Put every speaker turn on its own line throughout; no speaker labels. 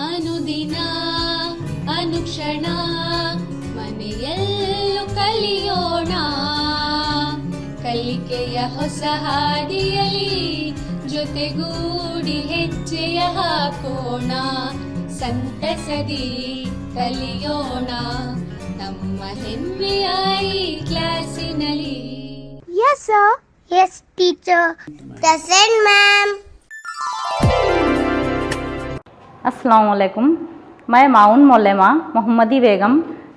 ಅನುದಿನ ಅನುಕ್ಷಣ ಮನೆಯಲ್ಲೂ ಕಲಿಯೋಣ, ಕಲಿಕೆಯ ಹೊಸ ಹಾದಿಯಲಿ ಜೊತೆಗೂಡಿ ಹೆಜ್ಜೆಯ ಹಾಕೋಣ, ಸಂತಸದಿ ಕಲಿಯೋಣ ನಮ್ಮ ಹೆಮ್ಮೆಯ ಈ ಕ್ಲಾಸಿನಲ್ಲಿ.
Yes sir. Yes teacher. Present ma'am.
अस्सलाम वालेकुम। मैं माउन मोलेमा मोहम्मदी बेगम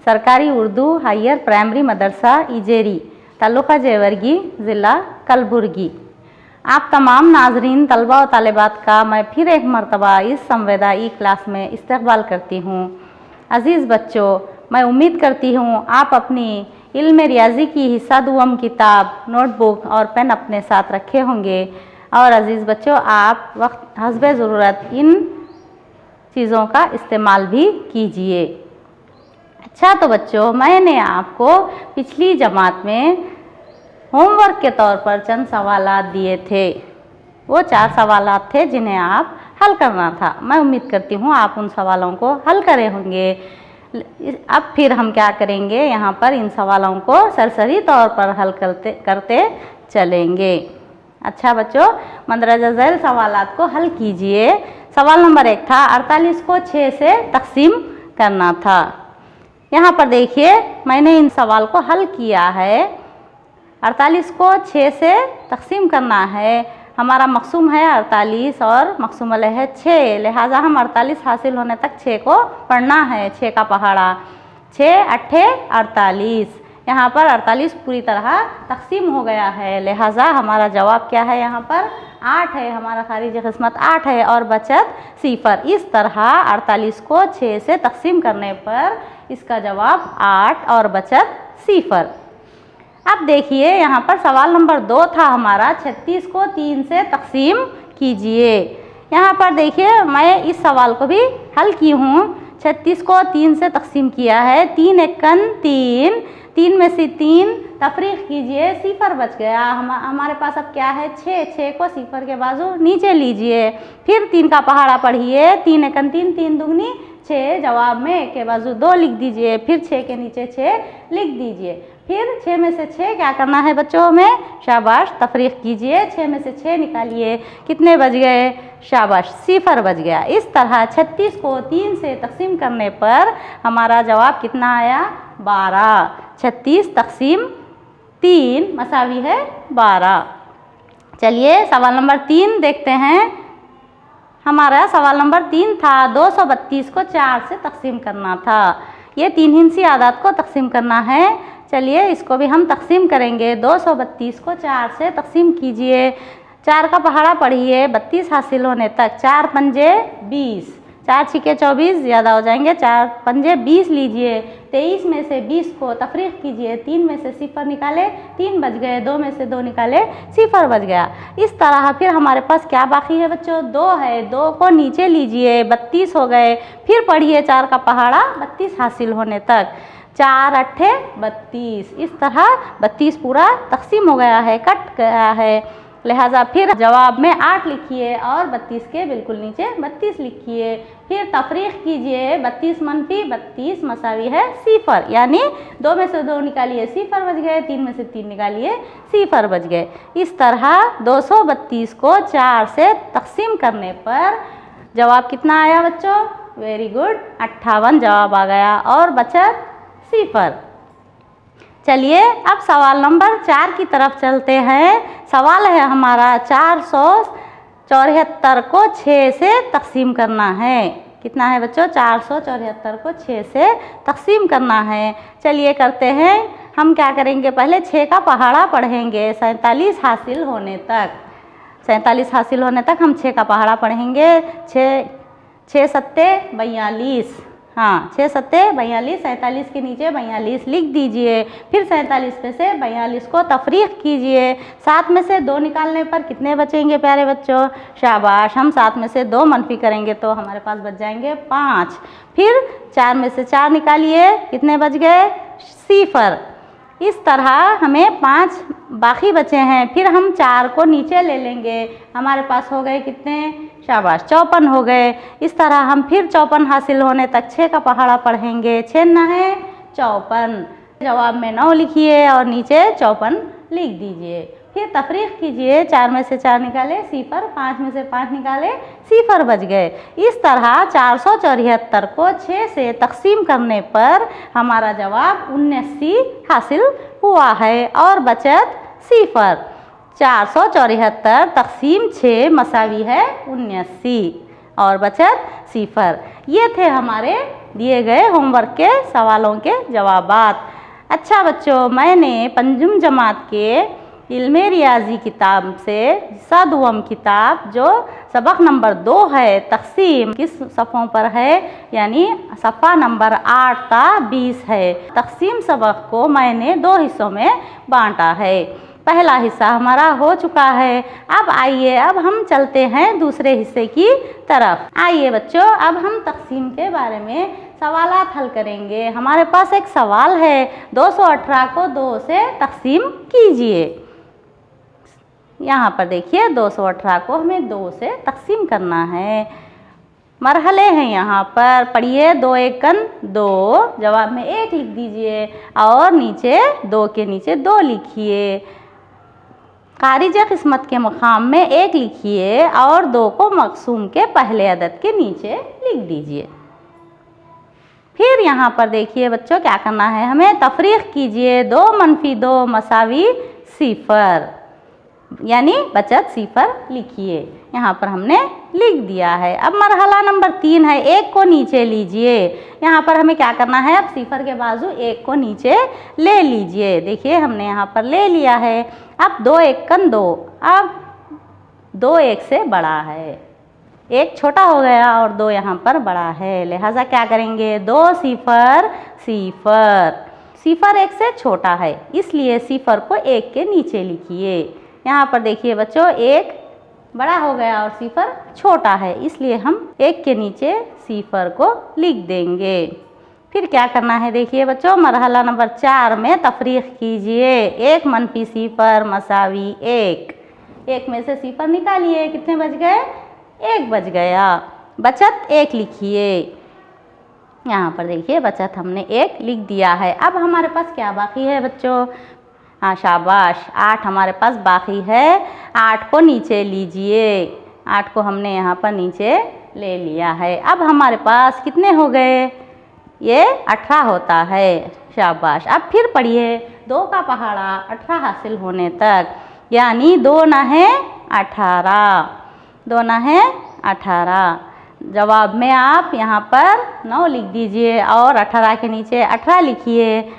सरकारी उर्दू हायर प्राइमरी मदरसा इजेरी तालुका जेवर्गी ज़िला कलबुर्गी। आप तमाम नाजरीन तलबा और तालिबात का मैं फिर एक मरतबा इस संवेदाई क्लास में इस्तकबाल करती हूँ। अज़ीज़ बच्चों, मैं उम्मीद करती हूँ आप अपनी इल्म रियाजी की हिस्सा दुआम किताब, नोटबुक और पेन अपने साथ रखे होंगे। और अज़ीज़ बच्चों, आप वक्त हस्बे ज़रूरत इन चीज़ों का इस्तेमाल भी कीजिए। अच्छा तो बच्चों, मैंने आपको पिछली जमात में होमवर्क के तौर पर चंद सवालात दिए थे। वो 4 सवालात थे जिन्हें आप हल करना था। मैं उम्मीद करती हूँ आप उन सवालों को हल करे होंगे। अब फिर हम क्या करेंगे, यहाँ पर इन सवालों को सरसरी तौर पर हल करते चलेंगे। अच्छा बच्चों, मंदरजा झैल सवालात को हल कीजिए। सवाल नंबर 1 था 48 को 6 से तकसीम करना था। यहाँ पर देखिए मैंने इन सवाल को हल किया है। 48 को 6 से तकसीम करना है। हमारा मकसूम है 48 और मकसूम अलैह है 6, लिहाजा हम 48 हासिल होने तक 6 को पढ़ना है। 6 का पहाड़ा 6 8 48। यहाँ पर 48 पूरी तरह तकसीम हो गया है, लिहाजा हमारा जवाब क्या है, यहाँ पर 8 है। हमारा खारिजी किस्मत 8 है और बचत 0। इस तरह 48 को 6 से तकसीम करने पर इसका जवाब 8 और बचत 0। अब देखिए यहाँ पर सवाल नंबर 2 था हमारा 36 को 3 से तकसीम कीजिए। यहाँ पर देखिए मैं इस सवाल को भी हल की हूँ। 36 को 3 से तकसीम किया है। 3 एकन 3, 3 में से 3 तफरीक कीजिए, 0 बच गया। हमारे पास अब क्या है 6 को 0 के बाजू नीचे लीजिए। फिर 3 का पहाड़ा पढ़िए। 3 एकन 3, 3 दुगनी 6, जवाब में 1 के बाजू 2 लिख दीजिए। फिर 6 के नीचे 6 लिख दीजिए। फिर 6 में से 6 क्या करना है बच्चों में, शाबाश तफरीक कीजिए। 6 में से 6 निकालिए, कितने बच गए, शाबाश 0 बच गया। इस तरह 36 को 3 से तकसीम करने पर हमारा जवाब कितना आया, 12। 36 तकसीम 3 मसावी है 12। चलिए सवाल नंबर 3 देखते हैं। हमारा सवाल नंबर 3 था 232 को 4 से तकसीम करना था। ये 3 हिंसी आदात को तकसीम करना है। चलिए इसको भी हम तकसीम करेंगे। 232 को 4 से तकसीम कीजिए। 4 का पहाड़ा पढ़िए 32 हासिल होने तक। 4 पंजे 20, 4 छिके 24 ज़्यादा हो जाएंगे। 4 पंजे 20 लीजिए। 23 में से 20 को तफरीक कीजिए। 3 में से 0 निकाले, 3 बच गए। 2 में से 2 निकाले, 0 बच गया। इस तरह फिर हमारे पास क्या बाकी है बच्चों, 2 है। 2 को नीचे लीजिए, 32 हो गए। फिर पढ़िए 4 का पहाड़ा 32 हासिल होने तक। 4 8 32। इस तरह 32 पूरा तकसीम हो गया है, कट गया है। लिहाजा फिर जवाब में 8 लिखिए और 32 के बिल्कुल नीचे 32 लिखिए। फिर तफरीक कीजिए। 32 मनफी 32 मसावी है 0, यानी 2 में से 2 निकालिए 0 बच गए। 3 में से 3 निकालिए 0 बच गए। इस तरह 232 को 4 से तकसीम करने पर जवाब कितना आया बच्चों, वेरी गुड 58 जवाब आ गया और बचत 0। चलिए अब सवाल नंबर 4 की तरफ चलते हैं। सवाल है हमारा 474 को 6 से तकसीम करना है। कितना है बच्चों, 474 को 6 से तकसीम करना है। चलिए करते हैं। हम क्या करेंगे, पहले 6 का पहाड़ा पढ़ेंगे 47 हासिल होने तक। 47 हासिल होने तक हम 6 का पहाड़ा पढ़ेंगे। 6 सत्ते 42, हाँ 6 सत्ते 42। 47 के नीचे 42 लिख दीजिए। फिर 47 में से 42 को तफरीक कीजिए। 7 में से 2 निकालने पर कितने बचेंगे प्यारे बच्चों, शाबाश। हम 7 में से 2 मनफी करेंगे तो हमारे पास बच जाएंगे 5। फिर 4 में से 4 निकालिए, कितने बच गए, 0। इस तरह हमें 5 बाकी बचे हैं। फिर हम 4 को नीचे ले लेंगे, हमारे पास हो गए कितने, शाबाश 54 हो गए। इस तरह हम फिर 54 हासिल होने तक 6 का पहाड़ा पढ़ेंगे। 6 ना है 54, जवाब में 9 लिखिए और नीचे 54 लिख दीजिए। फिर तफरीक कीजिए, 4 में से 4 निकाले 0, 5 में से 5 निकाले 0 बच गए। इस तरह 474 को 6 से तकसीम करने पर हमारा जवाब 79 हासिल हुआ है और बचत 0। 474 तकसीम 6 मसावी है 79 और बचत 0। ये थे हमारे दिए गए होमवर्क के सवालों के जवाबात। अच्छा बच्चों, मैंने पंजुम जमात के इल्मे रियाजी किताब से हिस्सा दुआम किताब जो सबक नंबर 2 है, तकसीम किस सफ़ों पर है, यानी सफ़ा नंबर 8 ता 20 है। तकसीम सबक को मैंने 2 हिस्सों में बांटा है। पहला हिस्सा हमारा हो चुका है। अब आइए, अब हम चलते हैं दूसरे हिस्से की तरफ। आइए बच्चों, अब हम तकसीम के बारे में सवालात हल करेंगे। हमारे पास एक सवाल है, 218 को 2 से तकसीम कीजिए। यहाँ पर देखिए 218 को हमें 2 से तकसीम करना है। मरहले हैं यहाँ पर, पढ़िए। 2 एकन 2, जवाब में 1 लिख दीजिए और नीचे 2 के नीचे 2 लिखिए। खारिज किस्मत के मकाम में 1 लिखिए और 2 को मकसूम के पहले अदद के नीचे लिख दीजिए। फिर यहाँ पर देखिए बच्चों क्या करना है, हमें तफरीक कीजिए। 2 - 2 मसावी 0, यानी बचत 0 लिखिए। यहाँ पर हमने लिख दिया है। अब मरहला नंबर 3 है, 1 को नीचे लीजिए। यहाँ पर हमें क्या करना है, अब 0 के बाजू 1 को नीचे ले लीजिए। देखिए हमने यहाँ पर ले लिया है। अब 2 एकन 2, अब 2 1 से बड़ा है, 1 छोटा हो गया और 2 यहाँ पर बड़ा है, लिहाजा क्या करेंगे, 2 0 0। 0 1 से छोटा है, इसलिए 0 को 1 के नीचे लिखिए। यहाँ पर देखिए बच्चों 1 बड़ा हो गया और 0 छोटा है, इसलिए हम 1 के नीचे 0 को लिख देंगे। फिर क्या करना है, देखिए बच्चों मरहला नंबर 4 में तफरीक कीजिए। 1 - 0 मसावी 1। 1 में से 0 निकालिए, कितने बच गए, 1 बच गया। बचत 1 लिखिए। यहाँ पर देखिए बचत हमने 1 लिख दिया है। अब हमारे पास क्या बाकी है बच्चों, हाँ शाबाश, 8 हमारे पास बाकी है। 8 को नीचे लीजिए, 8 को हमने यहाँ पर नीचे ले लिया है। अब हमारे पास कितने हो गए, ये 18 होता है, शाबाश। अब फिर पढ़िए, 2 का पहाड़ा 18 हासिल होने तक, यानी 2 ना है 18, 2 ना है 18। जवाब में आप यहाँ पर 9 लिख दीजिए और 18 के नीचे 18 लिखिए।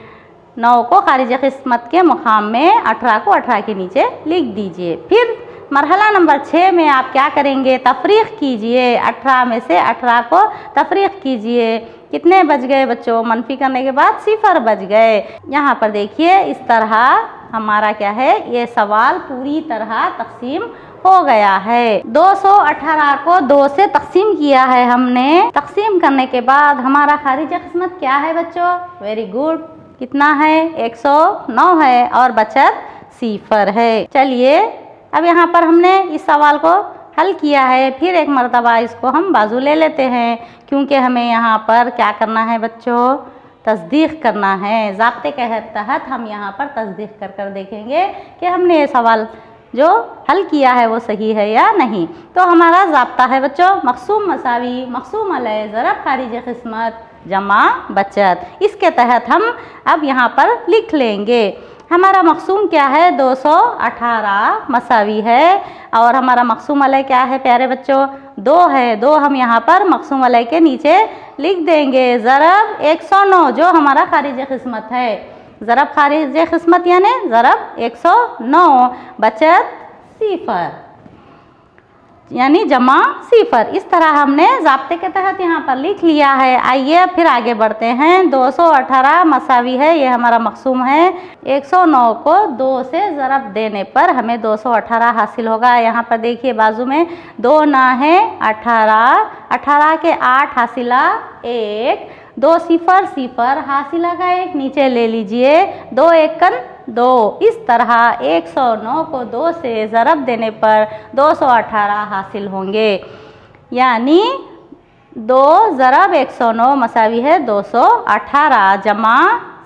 9 को खारिज किस्मत के मुकाम में 18 को 18 के नीचे लिख दीजिए। फिर मरहला नंबर 6 में आप क्या करेंगे, तफरीक कीजिए। 18 में से 18 को तफरीक कीजिए, कितने बच गए बच्चों, मनफी करने के बाद 0 बच गए। यहाँ पर देखिए इस तरह हमारा क्या है, ये सवाल पूरी तरह तकसीम हो गया है। 218 को 2 से तकसीम किया है हमने। तकसीम करने के बाद हमारा खारिज किस्मत क्या है बच्चों, वेरी गुड, कितना है, 109 है और बचत 0 है। चलिए अब यहाँ पर हमने इस सवाल को हल किया है। फिर एक मरतबा इसको हम बाजू ले लेते हैं, क्योंकि हमें यहाँ पर क्या करना है बच्चों, तस्दीक करना है। ज़ाब्ते के तहत हम यहाँ पर तस्दीक कर कर देखेंगे कि हमने ये सवाल जो हल किया है वो सही है या नहीं। तो हमारा ज़ाब्ता है बच्चों, मकसूम मसावी मकसूम अलैह ज़रब खारिज किस्मत जमा बचत। इसके तहत हम अब यहाँ पर लिख लेंगे। हमारा मकसूम क्या है, 218 मसावी है और हमारा मकसूम अलैह क्या है प्यारे बच्चों, 2 है। 2 हम यहाँ पर मकसूम अलैह के नीचे लिख देंगे। ज़रब 109 जो हमारा खारिज किस्मत है, ज़रब खारिज किस्मत यानी ज़रब 109, बचत 0 यानी जमा 0। इस तरह हमने ज़ाब्ते के तहत यहाँ पर लिख लिया है। आइए फिर आगे बढ़ते हैं। 218 मसावी है, ये हमारा मकसूम है। 109 को 2 से ज़रब देने पर हमें 218 हासिल होगा। यहाँ पर देखिए बाजू में 2 ना है 18, 18 के 8 हासिला 1, 2 सिफर सिफर, हासिला का 1 नीचे ले लीजिए, 2 एकन 2। इस तरह 109 को 2 से ज़रब देने पर 218 हासिल होंगे, यानी 2 ज़रब 109 मसावी है 218 जमा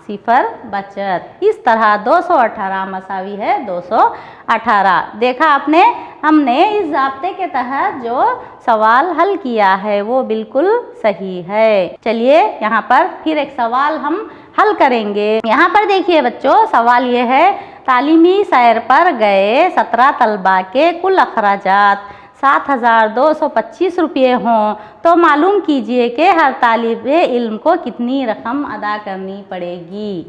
सिफर बचत। इस तरह 218 मसावी है 218। देखा आपने, हमने इस ज़ाब्ते के तहत जो सवाल हल किया है वो बिल्कुल सही है। चलिए यहाँ पर फिर एक सवाल हम हल करेंगे। यहाँ पर देखिए बच्चों, सवाल ये है, तालीमी सैर पर गए 17 तलबा के कुल अखराजात 7,225 रुपये हों तो मालूम कीजिए कि हर तालिबे इल्म को कितनी रकम अदा करनी पड़ेगी।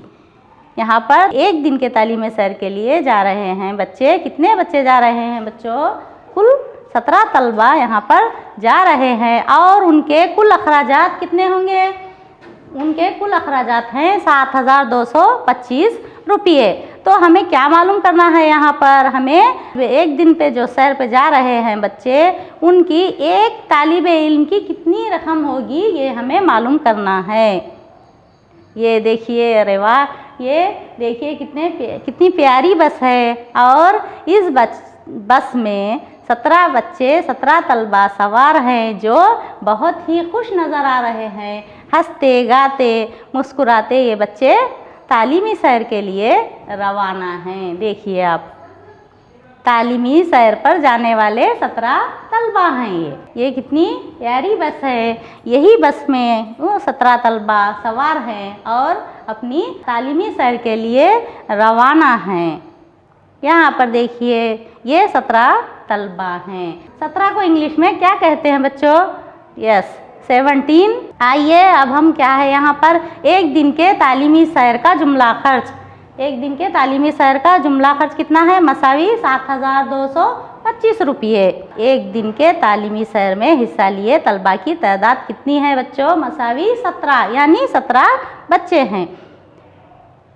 यहाँ पर एक दिन के तालीमी सैर के लिए जा रहे हैं बच्चे। कितने बच्चे जा रहे हैं बच्चों? कुल 17 तलबा यहाँ पर जा रहे हैं और उनके कुल अखराजात कितने होंगे? उनके कुल अखराजात हैं 7,225 रुपये। तो हमें क्या मालूम करना है? यहाँ पर हमें एक दिन पे जो सैर पे जा रहे हैं बच्चे, उनकी एक तालिबे इल्म की कितनी रकम होगी ये हमें मालूम करना है। ये देखिए, अरे वाह, ये देखिए कितनी प्यारी बस है और इस बस में 17 बच्चे 17 तलबा सवार हैं जो बहुत ही खुश नज़र आ रहे हैं। हंसते गाते मुस्कुराते ये बच्चे तालीमी सैर के लिए रवाना हैं। देखिए आप, तालीमी सैर पर जाने वाले 17 तलबा हैं। ये कितनी प्यारी बस है। यही बस में वो 17 तलबा सवार हैं और अपनी तालीमी सैर के लिए रवाना हैं। यहाँ पर देखिए, ये 17 तलबा हैं। 17 को इंग्लिश में क्या कहते हैं बच्चों? यस, 17। आइए अब हम क्या है यहाँ पर, एक दिन के तालीमी सैर का जुमला खर्च। एक दिन के तालीमी सैर का जुमला खर्च कितना है? मसावी 7,225 रुपये। एक दिन के तालीमी सैर में हिस्सा लिए तलबा की तादाद कितनी है बच्चों? मसावी 17, यानी 17 बच्चे हैं।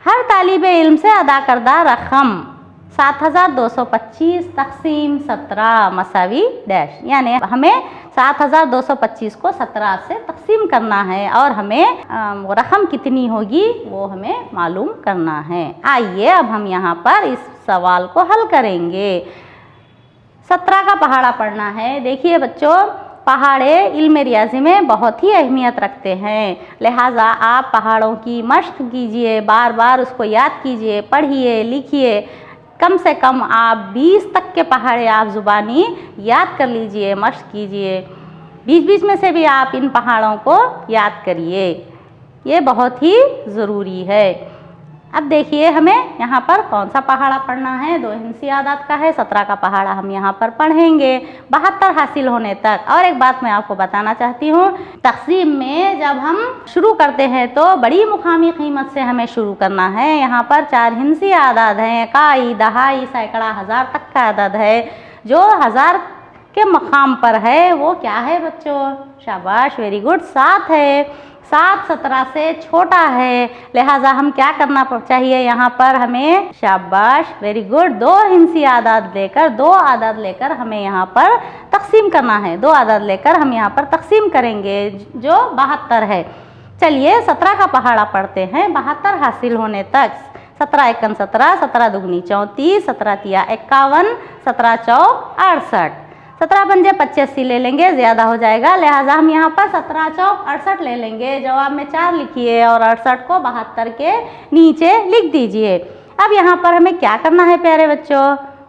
हर तालिबे इल्म से अदा करदा रकम 7,225 तक़सीम 17 मसावी डैश, यानी हमें 7,225 को 17 से तक़सीम करना है और हमें रकम कितनी होगी वो हमें मालूम करना है। आइए अब हम यहाँ पर इस सवाल को हल करेंगे। 17 का पहाड़ा पढ़ना है। देखिए बच्चों, पहाड़े इल्म रियाजी में बहुत ही अहमियत रखते हैं, लिहाजा आप पहाड़ों की मश्क कीजिए, बार बार उसको याद कीजिए, पढ़िए, लिखिए। कम से कम आप 20 तक के पहाड़े आप ज़ुबानी याद कर लीजिए, मश्क कीजिए। बीच बीच में से भी आप इन पहाड़ों को याद करिए, ये बहुत ही ज़रूरी है। अब देखिए हमें यहाँ पर कौन सा पहाड़ा पढ़ना है। 2 हिंसी आदात का है। 17 का पहाड़ा हम यहाँ पर पढ़ेंगे 72 हासिल होने तक। और एक बात मैं आपको बताना चाहती हूँ, तक़सीम में जब हम शुरू करते हैं तो बड़ी मुकामी कीमत से हमें शुरू करना है। यहाँ पर 4 हिंसी आदाद हैं, काई, दहाई, सैकड़ा, हज़ार तक का आदद है। जो 1000 के मकाम पर है वो क्या है बच्चों? शाबाश, वेरी गुड, 7 है। 7 17 से छोटा है, लिहाजा हम क्या करना चाहिए यहाँ पर? हमें, शाबाश, वेरी गुड, 2 हिंसी आदाद लेकर 2 आदाद लेकर हमें यहाँ पर तक़सीम करना है। 2 आदाद लेकर हम यहाँ पर तक़सीम करेंगे जो 72 है। चलिए 17 का पहाड़ा पढ़ते हैं 72 हासिल होने तक। 17 एकन 17, 17 दुगनी 34, 17 तिया 51, 17 चौक 68। 17 पंजे 85 ले लेंगे, ज़्यादा हो जाएगा, लिहाजा हम यहाँ पर 17 चौक 68 ले लेंगे। जवाब में 4 लिखिए और 68 को 72 के नीचे लिख दीजिए। अब यहाँ पर हमें क्या करना है प्यारे बच्चों?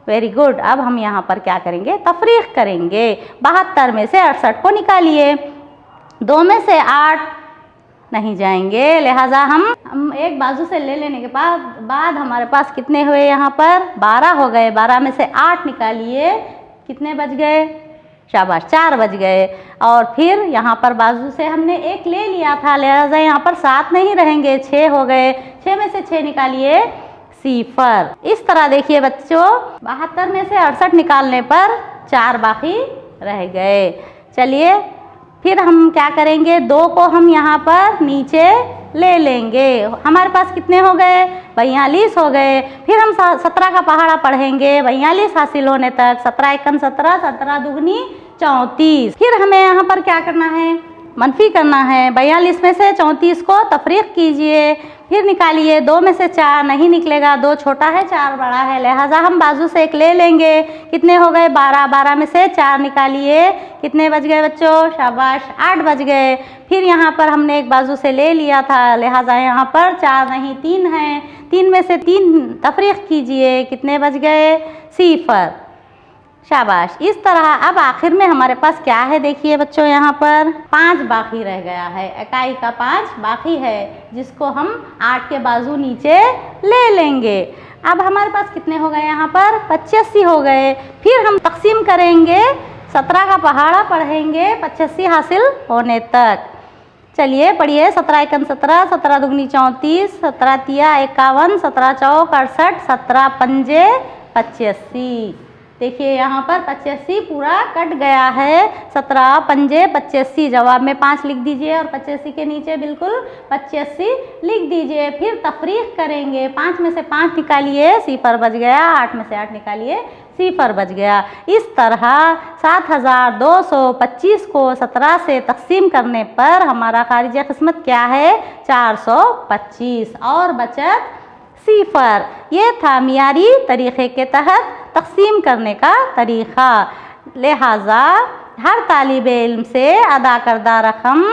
वेरी गुड, अब हम यहाँ पर क्या करेंगे? तफरीक करेंगे। 72 में से 68 को निकालिए, 2 में से 8 नहीं जाएंगे, लिहाजा हम एक बाजू से ले लेने के बाद हमारे पास कितने हुए? यहाँ पर 12 हो गए। 12 में से 8 निकालिए, कितने बच गए? शाबाश, 4 बच गए। और फिर यहाँ पर बाजू से हमने 1 ले लिया था, लिहाजा यहाँ पर 7 नहीं रहेंगे, 6 हो गए। 6 में से 6 निकालिए, 0। इस तरह देखिए बच्चों, 72 में से 68 निकालने पर 4 बाकी रह गए। चलिए फिर हम क्या करेंगे? 2 को हम यहाँ पर नीचे ले लेंगे। हमारे पास कितने हो गए? 42 हो गए। फिर हम 17 का पहाड़ा पढ़ेंगे 42 हासिल होने तक। 17 एकन 17, 17 दुगनी 34। फिर हमें यहाँ पर क्या करना है? मनफी करना है। 42 में से 34 को तफरीक कीजिए, फिर निकालिए। 2 में से 4 नहीं निकलेगा, 2 छोटा है 4 बड़ा है, लिहाजा हम बाजू से 1 ले लेंगे। कितने हो गए? 12। 12 में से 4 निकालिए, कितने बच गए बच्चों? शाबाश, 8 बच गए। फिर यहाँ पर हमने एक बाजू से ले लिया था, लिहाजा यहाँ पर 4 नहीं 3 हैं। 3 में से 3 तफरीक कीजिए, कितने बच गए? 0। शाबाश। इस तरह अब आखिर में हमारे पास क्या है देखिए बच्चों, यहाँ पर 5 बाकी रह गया है। इकाई का 5 बाकी है, जिसको हम 8 के बाजू नीचे ले लेंगे। अब हमारे पास कितने हो गए? यहाँ पर 85 हो गए। फिर हम तकसीम करेंगे, 17 का पहाड़ा पढ़ेंगे 85 हासिल होने तक। चलिए पढ़िए। 17 एकम 17, 17 दुगनी 34, 17 तिया 51, 17 चौक 68, 17 पंजे 85। देखिए यहाँ पर 85 पूरा कट गया है। 17 पंजे 85, जवाब में 5 लिख दीजिए और 85 के नीचे बिल्कुल 85 लिख दीजिए। फिर तफरीक करेंगे, 5 में से 5 निकालिए, 0 बच गया। 8 में से 8 निकालिए, 0 बच गया। इस तरह 7225 को 17 से तकसीम करने पर हमारा खारिज किस्मत क्या है? 425 और बचत 0। ये था मियारी तरीक़े के तहत तकसीम करने का तरीक़ा। लिहाजा हर तालिबे इल्म से अदा करदा रकम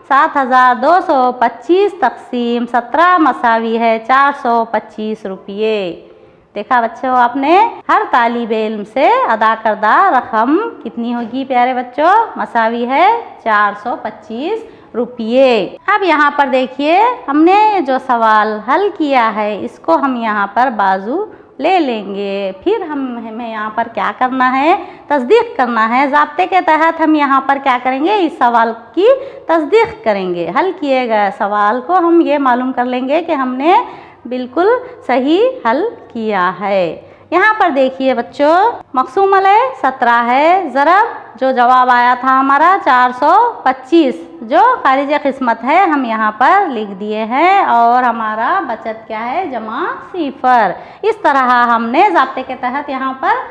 7225 तकसीम 17 मसावी है 425 रुपये। देखा बच्चों आपने, हर तालिबे इल्म से अदा करदा रकम कितनी होगी प्यारे बच्चों? मसावी है 425 रुपये। अब यहाँ पर देखिए, हमने जो सवाल हल किया है इसको हम यहाँ पर बाजू ले लेंगे। फिर हमें यहाँ पर क्या करना है? तस्दीक करना है। ज़ाब्ते के तहत हम यहाँ पर क्या करेंगे? इस सवाल की तस्दीक करेंगे। हल किए गए सवाल को हम ये मालूम कर लेंगे कि हमने बिल्कुल सही हल किया है। यहाँ पर देखिए बच्चों, मक़सूम अलैह 17 है, ज़रब जो जवाब आया था हमारा 425 जो खारिज किस्मत है हम यहाँ पर लिख दिए हैं, और हमारा बचत क्या है? जमा 0। इस तरह हमने ज़ाब्ते के तहत यहाँ पर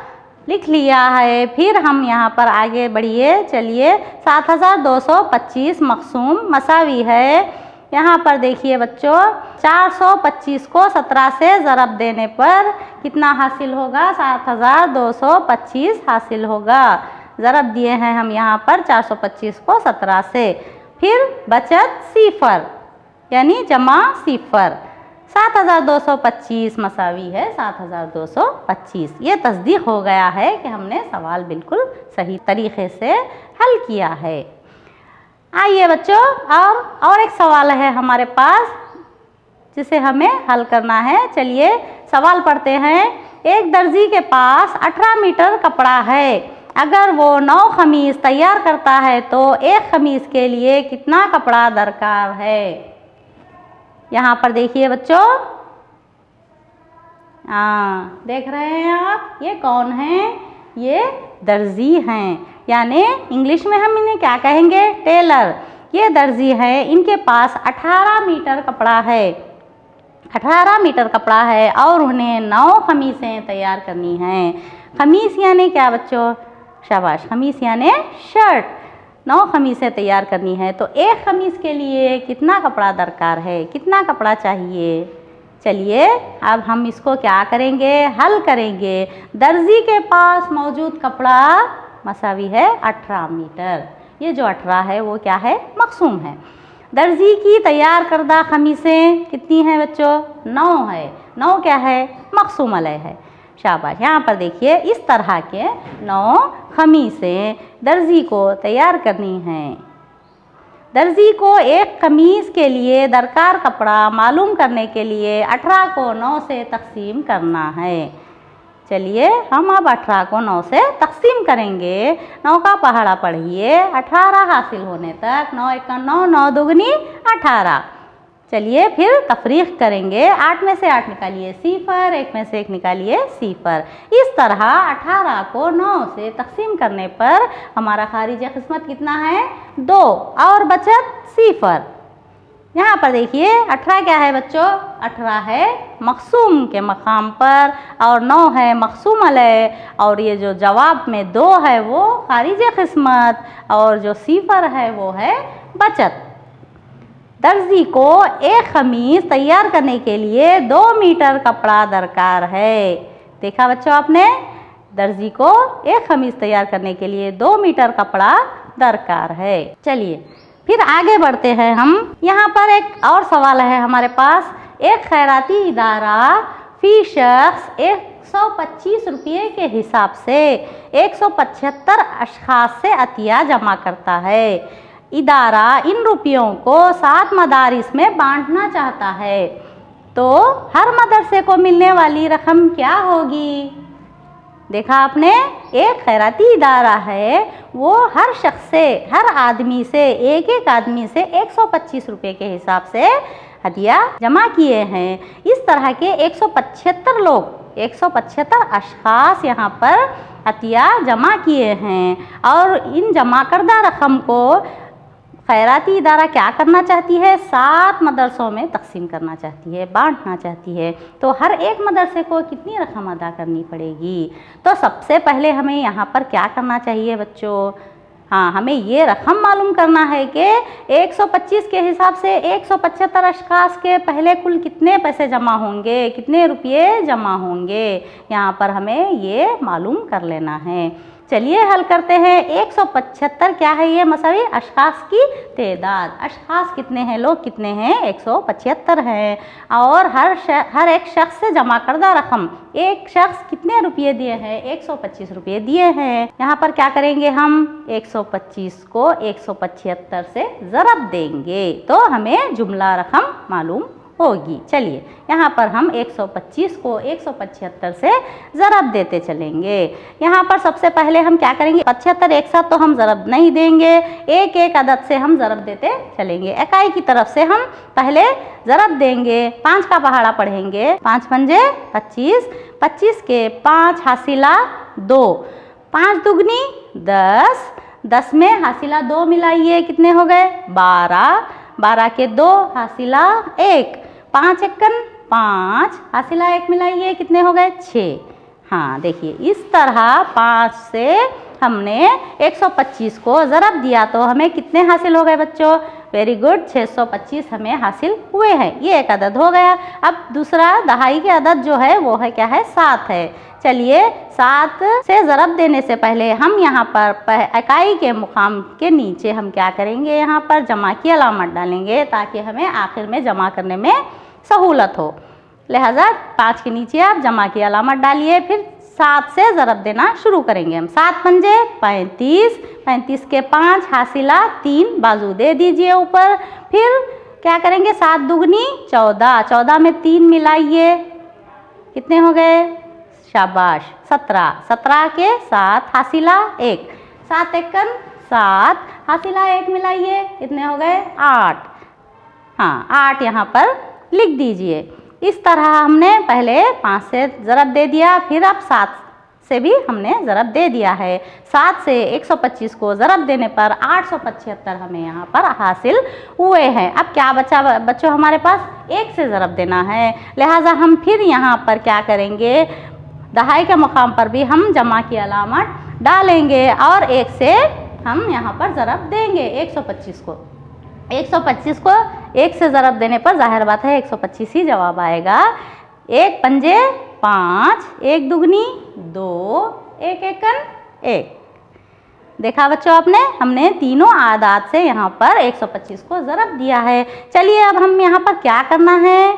लिख लिया है। फिर हम यहाँ पर आगे बढ़िए। चलिए 7225 मक़सूम मसावी है। यहाँ पर देखिए बच्चों, 425 को 17 से ज़रब देने पर कितना हासिल होगा? 7225 हासिल होगा। ज़रब दिए हैं हम यहाँ पर 425 को 17 से। फिर बचत 0 यानी जमा 0। 7225 मसावी है 7225। ये तस्दीक हो गया है कि हमने सवाल बिल्कुल सही तरीक़े से हल किया है। आइए बच्चों, और एक सवाल है हमारे पास जिसे हमें हल करना है। चलिए सवाल पढ़ते हैं। एक दर्जी के पास 18 मीटर कपड़ा है। अगर वो 9 खमीस तैयार करता है तो एक खमीस के लिए कितना कपड़ा दरकार है? यहाँ पर देखिए बच्चों, देख रहे हैं आप, ये कौन है? ये दर्जी हैं, यानी इंग्लिश में हम इन्हें क्या कहेंगे? टेलर। ये दर्जी है, इनके पास 18 मीटर कपड़ा है। 18 मीटर कपड़ा है और उन्हें 9 खमीसें तैयार करनी हैं। खमीस यानी क्या बच्चों? शाबाश, खमीस यानी शर्ट। 9 खमीसें तैयार करनी है, तो एक खमीस के लिए कितना कपड़ा दरकार है? कितना कपड़ा चाहिए? चलिए अब हम इसको क्या करेंगे? हल करेंगे। दर्जी के पास मौजूद कपड़ा मसावी है 18 मीटर। ये जो 18 है वो क्या है? मक़सूम है। दर्जी की तैयार करदा खमीसें कितनी हैं बच्चों? 9 है। 9 क्या है? मक़सूम अलैह है। शाबाश। यहाँ पर देखिए, इस तरह के 9 खमीसें दर्जी को तैयार करनी हैं। दर्जी को एक कमीज़ के लिए दरकार कपड़ा मालूम करने के लिए 18 को 9 से तकसीम करना है। चलिए हम अब 18 को 9 से तकसीम करेंगे। 9 का पहाड़ा पढ़िए 18 हासिल होने तक। 9 एकम 9, 9 दुगनी 18। चलिए फिर तफरीक करेंगे। 8 में से 8 निकालिए 0, 1 में से 1 निकालिए 0। इस तरह 18 को 9 से तकसीम करने पर हमारा खारिज किस्मत कितना है? 2 और बचत 0। यहाँ पर देखिए 18 क्या है बच्चों, 18 है मखसूम के मकाम पर और 9 है मखसूम अलैह, और ये जो जवाब में 2 है वो खारिज किस्मत और जो सिफर है वो है बचत। दर्जी को एक कमीज तैयार करने के लिए 2 मीटर कपड़ा दरकार है। देखा बच्चों आपने, दर्जी को एक कमीज तैयार करने के लिए 2 मीटर कपड़ा दरकार है। चलिए फिर आगे बढ़ते हैं हम। यहाँ पर एक और सवाल है हमारे पास। एक खैराती इदारा फी शख्स 125 रुपये के हिसाब से 175 अशखास से अतिया जमा करता है। इदारा इन रुपयों को 7 मदारिस में बांटना चाहता है, तो हर मदरसे को मिलने वाली रकम क्या होगी? देखा आपने, एक खैराती इदारा है, वो हर शख्स से, हर आदमी से, एक एक आदमी से 125 रुपये के हिसाब से हदिया जमा किए हैं। इस तरह के 175 लोग, 175 अशखास यहाँ पर हदिया जमा किए हैं, और इन जमा करदा रकम को खैराती इदारा क्या करना चाहती है? 7 मदरसों में तकसीम करना चाहती है, बांटना चाहती है। तो हर एक मदरसे को कितनी रकम अदा करनी पड़ेगी? तो सबसे पहले हमें यहाँ पर क्या करना चाहिए बच्चों? हाँ, हमें ये रकम मालूम करना है कि 125 के हिसाब से 175 अशखास के पहले कुल कितने पैसे जमा होंगे, कितने रुपये जमा होंगे, यहाँ पर हमें ये मालूम कर लेना है। चलिए हल करते हैं। 175 क्या है? ये मसावी अशखास की तादाद। अशखास कितने हैं, लोग कितने हैं? 175 हैं। और हर एक शख्स से जमा करदा रकम, एक शख्स कितने रुपये दिए हैं? 125 रुपये दिए हैं। यहाँ पर क्या करेंगे हम? 125 को 175 से ज़रब देंगे तो हमें जुमला रकम मालूम होगी। चलिए यहाँ पर हम 125 को 175 से ज़रब देते चलेंगे। यहाँ पर सबसे पहले हम क्या करेंगे? 75 एक साथ तो हम ज़रब नहीं देंगे, एक एक अदद से हम ज़रब देते चलेंगे। इकाई की तरफ से हम पहले ज़रब देंगे, 5 का पहाड़ा पढ़ेंगे। 5 पंजे 25, 25 के 5 हासिला 2, 5 दुगनी 10, 10 में हासिला 2 मिलाइए, कितने हो गए? 12, 12 के 2 हासिला 1, 5 एकन 5 हासिला 1 मिलाइए, कितने हो गए? 6। हाँ देखिए, इस तरह 5 से हमने 125 को ज़रब दिया तो हमें कितने हासिल हो गए बच्चों? वेरी गुड, 625 हमें हासिल हुए हैं। ये एक अदद हो गया। अब दूसरा दहाई के अदद जो है वो है क्या है? 7 है। चलिए 7 से ज़रब देने से पहले हम यहाँ पर इकाई के मुकाम के नीचे हम क्या करेंगे? यहाँ पर जमा की अलामत डालेंगे ताकि हमें आखिर में जमा करने में सहूलत हो। लिहाजा 5 के नीचे आप जमा की अलामत डालिए, फिर 7 से ज़रब देना शुरू करेंगे हम। 7 पंजे 35, 35 के 5 हासिला 3, बाजू दे दीजिए ऊपर। फिर क्या करेंगे? 7 दुगनी 14, 14 में 3 मिलाइए, कितने हो गए? शाबाश, 17, 17 के 7 हासिला 1, 7 एकन 7 हासिला 1 मिलाइए, कितने हो गए? 8। हाँ 8 यहाँ पर लिख दीजिए। इस तरह हमने पहले 5 से ज़रब दे दिया, फिर अब 7 से भी हमने ज़रब दे दिया है। 7 से 125 को ज़रब देने पर 875 हमें यहाँ पर हासिल हुए हैं। अब क्या बचा बच्चों हमारे पास? 1 से ज़रब देना है। लिहाजा हम फिर यहाँ पर क्या करेंगे? दहाई के मकाम पर भी हम जमा की अलामत डालेंगे और 1 से हम यहाँ पर ज़रब देंगे 125 को। 125 को 1 से ज़रब देने पर जाहिर बात है 125 ही जवाब आएगा। 1 पंजे 5, 1 दुगनी 2, 1 एकन 1। देखा बच्चों आपने, हमने तीनों आदाद से यहाँ पर 125 को ज़रब दिया है। चलिए अब हम यहाँ पर क्या करना है?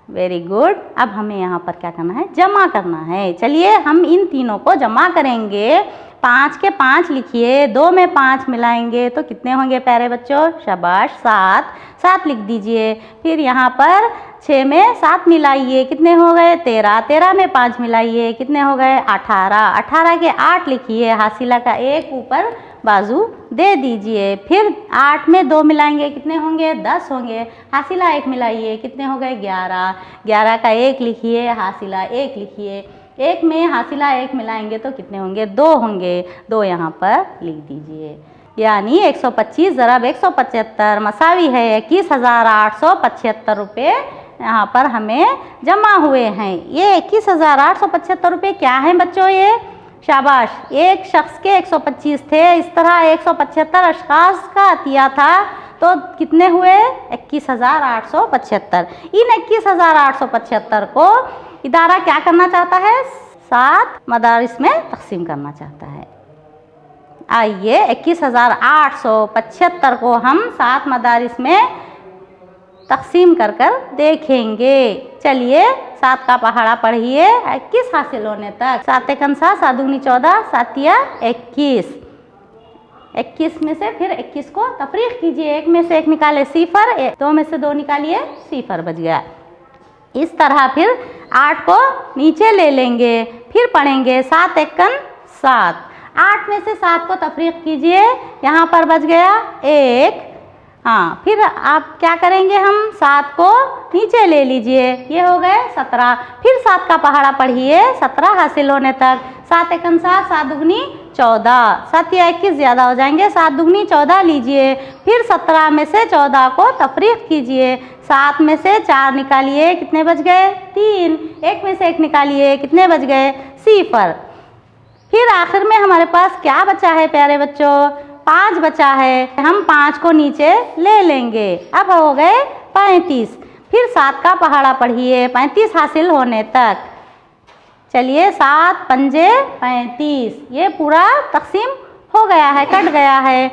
वेरी गुड, अब हमें यहाँ पर क्या करना है? जमा करना है। चलिए हम इन तीनों को जमा करेंगे। 5 के 5 लिखिए, 2 में 5 मिलाएंगे तो कितने होंगे प्यारे बच्चों? शाबाश, 7, 7 लिख दीजिए। फिर यहाँ पर 6 में 7 मिलाइए, कितने हो गए? 13, 13 में 5 मिलाइए, कितने हो गए? 18, 18 के 8 लिखिए, हासिला का 1 ऊपर बाजू दे दीजिए। फिर 8 में 2 मिलाएंगे, कितने होंगे? 10 होंगे। हासिला 1 मिलाइए, कितने हो गए? 11, 11 का 1 लिखिए, हासिला 1 लिखिए। 1 में हासिला 1 मिलाएंगे तो कितने होंगे? 2 होंगे। 2 यहाँ पर लिख दीजिए। यानी 125 ज़रब 175 मसावी है 21,875 रुपये यहाँ पर हमें जमा हुए हैं। ये 21,875 रुपये क्या हैं बच्चों? ये शाबाश, एक शख्स के 125 थे, इस तरह 175 अशखास का अतिया था, तो कितने हुए? 21,875। इन 21,875 को इदारा क्या करना चाहता है? 7 मदारिस में तकसीम करना चाहता है। आइए 21,875 को हम 7 मदारिस में तकसीम कर कर देखेंगे। चलिए 7 का पहाड़ा पढ़िए 21 हासिल होने तक। 7 एकम 7, 7 दूनी 14, 7 तिया 21। 21 में से फिर 21 को तफरीक कीजिए, 1 में से 1 निकाले 0, 2 में से 2 निकालिए 0 बच गया। इस तरह फिर 8 को नीचे ले लेंगे, फिर पढ़ेंगे 7 एकम 7। 8 में से 7 को तफरीक कीजिए, यहाँ पर बच गया 1। हाँ, फिर आप क्या करेंगे? हम 7 को नीचे ले लीजिए, ये हो गए 17। फिर 7 का पहाड़ा पढ़िए 17 हासिल होने तक। 7 एकम 7, 7 दुगनी 14, 7 या 21 ज़्यादा हो जाएंगे, 7 दुगनी 14 लीजिए। फिर 17 में से 14 को तफरीक कीजिए, 7 में से 4 निकालिए, कितने बच गए? 3। 1 में से 1 निकालिए, कितने बच गए? 0। फिर आखिर में हमारे पास क्या बचा है प्यारे बच्चों? 5 बचा है। हम 5 को नीचे ले लेंगे, अब हो गए 35। फिर 7 का पहाड़ा पढ़िए 35 हासिल होने तक। चलिए 7 पंजे 35, ये पूरा तकसीम हो गया है, कट गया है।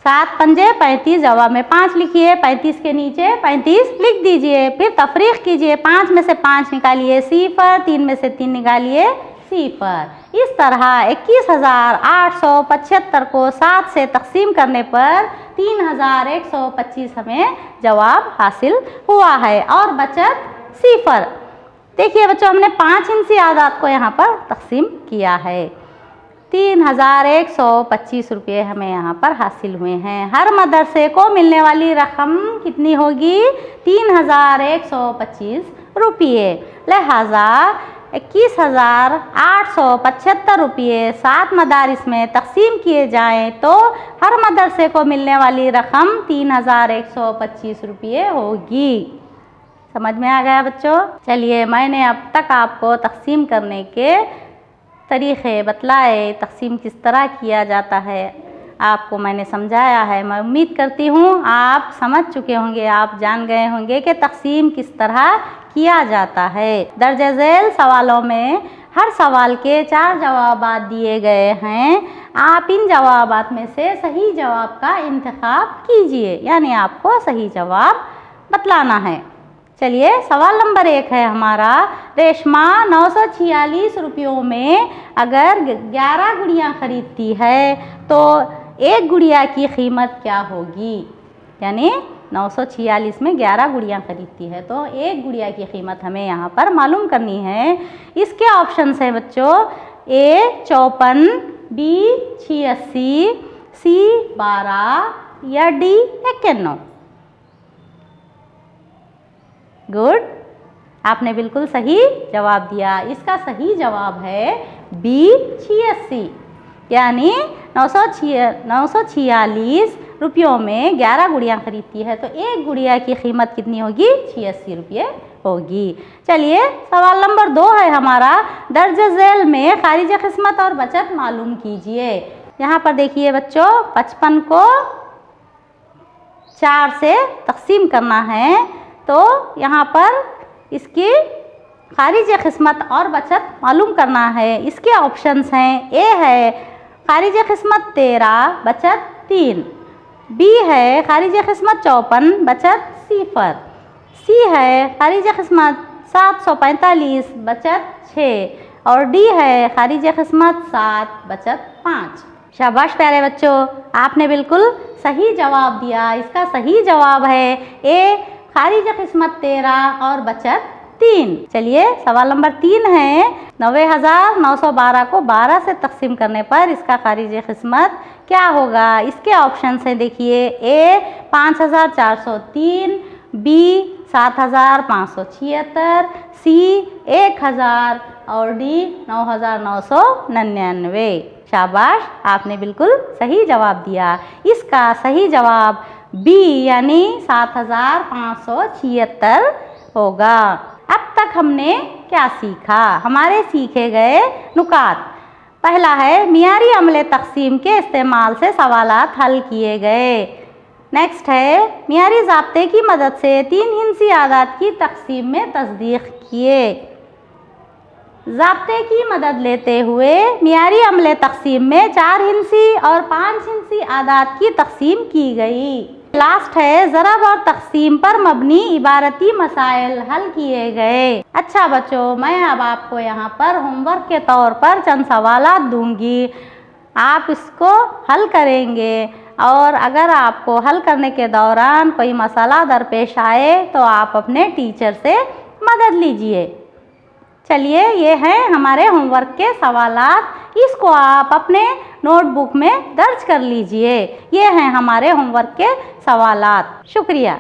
7 पंजे 35, जवाब में 5 लिखिए, 35 के नीचे 35 लिख दीजिए। फिर तफरीक कीजिए, 5 में से 5 निकालिए 0, 3 में से 3 निकालिए 0। इस तरह 21,875 को 7 से तकसीम करने पर 3,125 हमें जवाब हासिल हुआ है और बचत 0। देखिए बच्चों, हमने 5 हिंसी आदात को यहाँ पर तकसीम किया है। 3,125 रुपये हमें यहाँ पर हासिल हुए हैं। हर मदरसे को मिलने वाली रकम कितनी होगी? 3,125 रुपये। लिहाजा 21,875 रुपये 7 मदारिस में तकसीम किए जाएं तो हर मदरसे को मिलने वाली रकम 3,125 रुपये होगी। समझ में आ गया बच्चों? चलिए, मैंने अब तक आपको तकसीम करने के तरीक़े बतलाए, तकसीम किस तरह किया जाता है आपको मैंने समझाया है। मैं उम्मीद करती हूँ आप समझ चुके होंगे, आप जान गए होंगे कि तकसीम किस तरह किया जाता है। दर्ज झेल सवालों में हर सवाल के 4 जवाबात दिए गए हैं। आप इन जवाबात में से सही जवाब का इंतखाब कीजिए, यानी आपको सही जवाब बतलाना है। चलिए, सवाल नंबर 1 है हमारा, रेशमा 946 रुपयों में अगर 11 गुड़ियाँ खरीदती है तो 1 गुड़िया की कीमत क्या होगी? यानी 946 में 11 गुड़ियाँ खरीदती है तो 1 गुड़िया की कीमत हमें यहाँ पर मालूम करनी है। इसके ऑप्शंस हैं बच्चों, A 54, B 86, C 12 या D 51। गुड, आपने बिल्कुल सही जवाब दिया। इसका सही जवाब है B 86, यानी 946 रुपयों में 11 गुड़ियाँ खरीदती है तो 1 गुड़िया की कीमत कितनी होगी? 86 रुपये होगी। चलिए, सवाल नंबर 2 है हमारा, दर्ज झेल में खारिज किस्मत और बचत मालूम कीजिए। यहाँ पर देखिए बच्चों, 55 को 4 से तकसीम करना है तो यहाँ पर इसकी खारिज किस्मत और बचत मालूम करना है। इसके ऑप्शंस हैं, A है खारिज किस्मत 13 बचत 3, B है खारिज किस्मत 54 बचत 0, C है खारिज किस्मत 745 बचत 6 और D है खारिज किस्मत 7 बचत 5। शाबाश प्यारे बच्चों, आपने बिल्कुल सही जवाब दिया। इसका सही जवाब है A खारिज किस्मत 13 और बचत 3। चलिए, सवाल नंबर 3 है, 90,912 को 12 से तकसीम करने पर इसका खारिज किस्मत क्या होगा? इसके ऑप्शन हैं, देखिए, A 5,403, B 7,576, C 1,000 और D 9,999। शाबाश, आपने बिल्कुल सही जवाब दिया। इसका सही जवाब बी यानी 7576 होगा। अब तक हमने क्या सीखा? हमारे सीखे गए नुकात। पहला है मियारी अमले तक़सीम के इस्तेमाल से सवालात हल किए गए। नेक्स्ट है मियारी ज़ाब्ते की मदद से 3 हिंसी आदात की तक़सीम में तस्दीक किए। ज़ाब्ते की मदद लेते हुए मियारी अमले तक़सीम में 4 हिंसी और 5 हिंसी आदात की तक़सीम की गई। लास्ट है ज़रब और तक़सीम पर मबनी इबारती मसाइल हल किए गए। अच्छा बच्चों, मैं अब आपको यहाँ पर होमवर्क के तौर पर चंद सवालात दूंगी, आप इसको हल करेंगे और अगर आपको हल करने के दौरान कोई मसला दरपेश आए तो आप अपने टीचर से मदद लीजिए। चलिए, ये हैं हमारे होमवर्क के सवालात, इसको आप अपने नोटबुक में दर्ज कर लीजिए। ये हैं हमारे होमवर्क के सवालात। शुक्रिया।